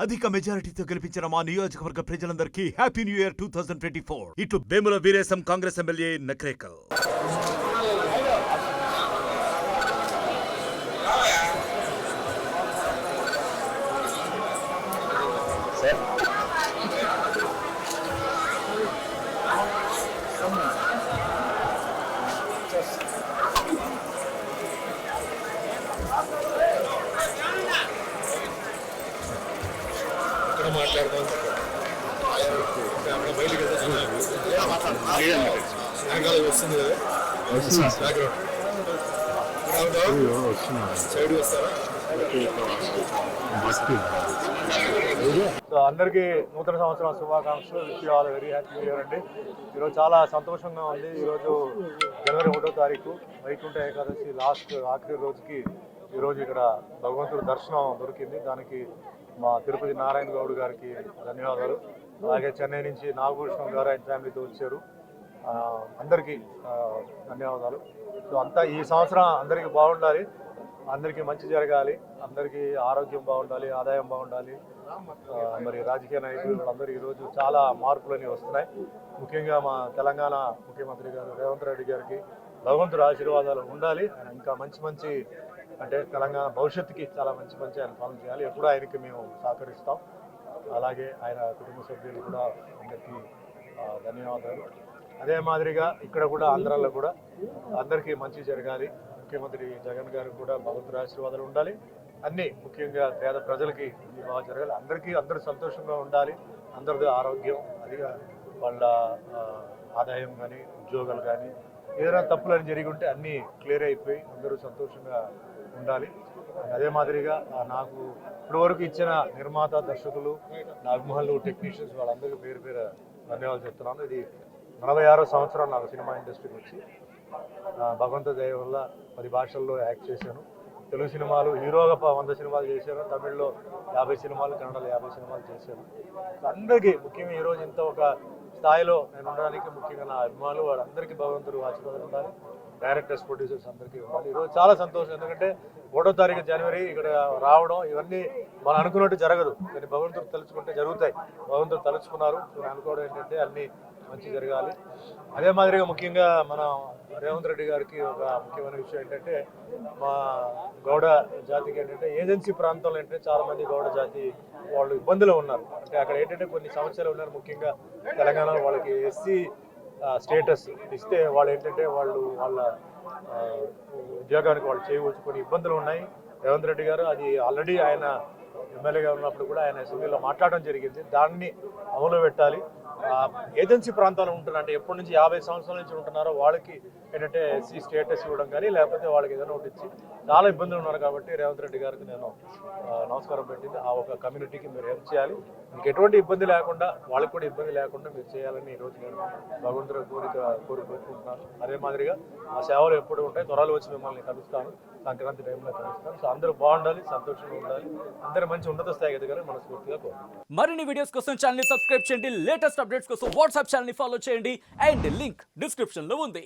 అధిక మెజారిటీతో గెలిపించిన మా నియోజకవర్గ ప్రజలందరికీ హ్యాపీ న్యూ ఇయర్ 2024. ఇట్లు వేముల వీరేశం కాంగ్రెస్ ఎమ్మెల్యే నక్రేకల్. అందరికీ నూతన సంవత్సరం శుభాకాంక్షలు. Wish you all very happy new year అండి. ఈరోజు చాలా సంతోషంగా ఉంది. ఈరోజు జనవరి 1వ తారీఖు వైకుంఠ ఏకాదశి ఆఖరి రోజుకి ఈరోజు ఇక్కడ భగవంతుడి దర్శనం దొరికింది. దానికి మా తిరుపతి నారాయణ గౌడ్ గారికి ధన్యవాదాలు. అలాగే చెన్నై నుంచి నాగభూషణం గారు ఆయన ఫ్యామిలీతో వచ్చారు. అందరికీ ధన్యవాదాలు. సో అంతా ఈ సంవత్సరం అందరికీ బాగుండాలి, అందరికీ మంచి జరగాలి, అందరికీ ఆరోగ్యం బాగుండాలి, ఆదాయం బాగుండాలి. మరి రాజకీయ నాయకులు అందరూ ఈరోజు చాలా మార్పులని వస్తున్నాయి. ముఖ్యంగా మా తెలంగాణ ముఖ్యమంత్రి గారు రేవంత్ రెడ్డి గారికి భగవంతుడి ఆశీర్వాదాలు ఉండాలి. ఆయన ఇంకా మంచి అంటే తెలంగాణ భవిష్యత్తుకి చాలా మంచి ఆయన పాలన చేయాలి. ఎప్పుడూ ఆయనకి మేము సహకరిస్తాం. అలాగే ఆయన కుటుంబ సభ్యులు కూడా అందరికీ ధన్యవాదాలు. అదే మాదిరిగా ఇక్కడ కూడా ఆంధ్రాలో కూడా అందరికీ మంచి జరగాలి. ముఖ్యమంత్రి జగన్ గారికి కూడా భగవంతుడి ఆశీర్వాదాలు ఉండాలి. అన్నీ ముఖ్యంగా పేద ప్రజలకి బాగా జరగాలి. అందరూ సంతోషంగా ఉండాలి. అందరిది ఆరోగ్యం, అది వాళ్ళ ఆదాయం కానీ ఉద్యోగాలు కానీ ఏదైనా తప్పులని జరిగి ఉంటే అన్నీ క్లియర్ అయిపోయి అందరూ సంతోషంగా ఉండాలి. అదే మాదిరిగా నాకు ఇప్పటి వరకు ఇచ్చిన నిర్మాత, దర్శకులు, నా అభిమానులు, టెక్నీషియన్స్ వాళ్ళందరికీ పేరు ధన్యవాదాలు చెప్తున్నాను. ఇది 46వ సంవత్సరం నాకు సినిమా ఇండస్ట్రీకి వచ్చి భగవంతు దయ వల్ల 10 భాషల్లో యాక్ట్ చేశాను. తెలుగు సినిమాలు హీరోగా 100 సినిమాలు చేశాను, తమిళ్లో 50 సినిమాలు, కన్నడలో 50 సినిమాలు చేశాను. అందరికీ ముఖ్యంగా ఈరోజు ఇంత ఒక స్థాయిలో నేను ఉండడానికి ముఖ్యంగా నా అభిమానులు వాళ్ళందరికీ భగవంతుడు ఆశీర్వాదాలు ఉండాలి. డైరెక్టర్స్, ప్రొడ్యూసర్స్ అందరికీ ఉండాలి. ఈరోజు చాలా సంతోషం. ఎందుకంటే 1వ తారీఖు జనవరి ఇక్కడ రావడం ఇవన్నీ మనం అనుకున్నట్టు జరగదు, కానీ భగవంతుడు తలుచుకుంటే జరుగుతాయి. భగవంతుడు తలుచుకున్నారు. నేను అనుకోవడం ఏంటంటే అన్నీ మంచి జరగాలి. అదే మాదిరిగా ముఖ్యంగా మన రేవంత్ రెడ్డి గారికి ఒక ముఖ్యమైన విషయం ఏంటంటే మా గౌడ జాతికి ఏంటంటే ఏజెన్సీ ప్రాంతంలో ఏంటంటే చాలామంది గౌడ జాతి వాళ్ళు ఇబ్బందులు ఉన్నారు. అంటే అక్కడ ఏంటంటే కొన్ని సమస్యలు ఉన్నారు. ముఖ్యంగా తెలంగాణలో వాళ్ళకి ఎస్సీ స్టేటస్ ఇస్తే వాళ్ళు ఏంటంటే వాళ్ళ ఉద్యోగానికి వాళ్ళు చేయవచ్చు, కొన్ని ఇబ్బందులు ఉన్నాయి. రేవంత్ రెడ్డి గారు అది ఆల్రెడీ ఆయన ఎమ్మెల్యేగా ఉన్నప్పుడు కూడా ఆయన అసెంబ్లీలో మాట్లాడడం జరిగింది. దాన్ని అమలు పెట్టాలి. ఏజెన్సీ ప్రాంతాలు ఉంటున్నారు అంటే ఎప్పటి నుంచి 50 సంవత్సరాల నుంచి ఉంటున్నారో వాళ్ళకి ఏంటంటే ఎస్సీ స్టేటస్ ఇవ్వడం కానీ లేకపోతే వాళ్ళకి ఏదైనా ఒకటి ఇచ్చి చాలా ఇబ్బందులు ఉన్నారు. కాబట్టి రేవంత్ రెడ్డి గారికి నేను నమస్కారం పెట్టింది. ఆ ఒక కమ్యూనిటీకి మీరు హెల్ప్ చేయాలి. మీకు ఎటువంటి ఇబ్బంది లేకుండా, వాళ్ళకి కూడా ఇబ్బంది లేకుండా మీరు చేయాలని ఈరోజు నేను భగవంతుడి కోరుకుంటున్నాను. అదే మాదిరిగా ఆ సేవలు ఎప్పుడు ఉంటాయి. త్వరలో వచ్చి మిమ్మల్ని కలుస్తాను, సంక్రాంతి టైంలో కలుస్తాను. సో అందరూ బాగుండాలి, సంతోషంగా ఉండాలి, అందరూ మంచి ఉన్నత స్థాయికి ఎదగాలి మనస్ఫూర్తిగా కోరుకుంటున్నాను. మరిన్ని వీడియోస్ కోసం ఛానల్ ని సబ్స్క్రైబ్ చేయండి. లేటెస్ట్ అప్డేట్స్ కోసం వాట్సాప్ ఛానల్ ని ఫాలో చేయండి. అండ్ లింక్ డిస్క్రిప్షన్ లో ఉంది.